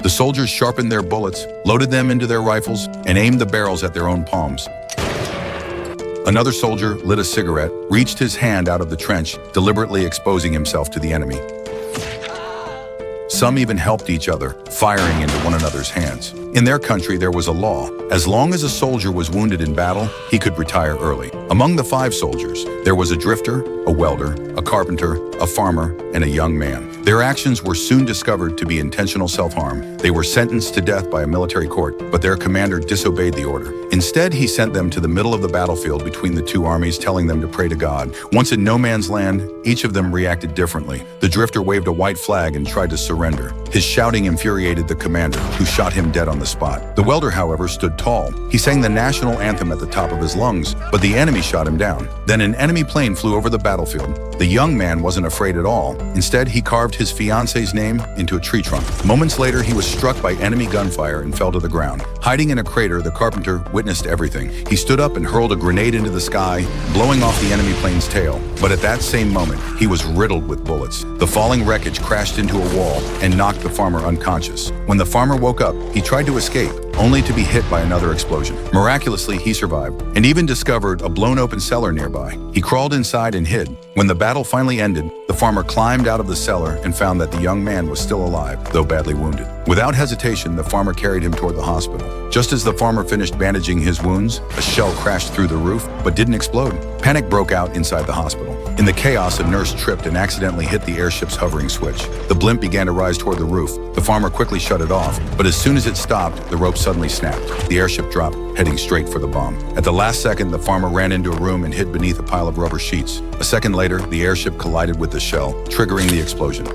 The soldiers sharpened their bullets, loaded them into their rifles, and aimed the barrels at their own palms. Another soldier lit a cigarette, reached his hand out of the trench, deliberately exposing himself to the enemy. Some even helped each other, firing into one another's hands. In their country, there was a law. As long as a soldier was wounded in battle, he could retire early. Among the 5 soldiers, there was a drifter, a welder, a carpenter, a farmer, and a young man. Their actions were soon discovered to be intentional self-harm. They were sentenced to death by a military court, but their commander disobeyed the order. Instead, he sent them to the middle of the battlefield between the 2 armies, telling them to pray to God. Once in no man's land, each of them reacted differently. The drifter waved a white flag and tried to surrender. His shouting infuriated the commander, who shot him dead on the spot. The welder, however, stood tall. He sang the national anthem at the top of his lungs, but the enemy shot him down. Then an enemy plane flew over the battlefield. The young man wasn't afraid at all. Instead, he carved his fiance's name into a tree trunk. Moments later, he was struck by enemy gunfire and fell to the ground. Hiding in a crater, the carpenter witnessed everything. He stood up and hurled a grenade into the sky, blowing off the enemy plane's tail. But at that same moment, he was riddled with bullets. The falling wreckage crashed into a wall and knocked the farmer unconscious. When the farmer woke up, he tried to escape, only to be hit by another explosion. Miraculously, he survived and even discovered a blown open cellar nearby. He crawled inside and hid. When the battle finally ended, the farmer climbed out of the cellar and found that the young man was still alive, though badly wounded. Without hesitation, the farmer carried him toward the hospital. Just as the farmer finished bandaging his wounds, a shell crashed through the roof but didn't explode. Panic broke out inside the hospital. In the chaos, a nurse tripped and accidentally hit the airship's hovering switch. The blimp began to rise toward the roof. The farmer quickly shut it off, but as soon as it stopped, the rope suddenly snapped. The airship dropped, heading straight for the bomb. At the last second, the farmer ran into a room and hid beneath a pile of rubber sheets. A second later, the airship collided with the shell, triggering the explosion.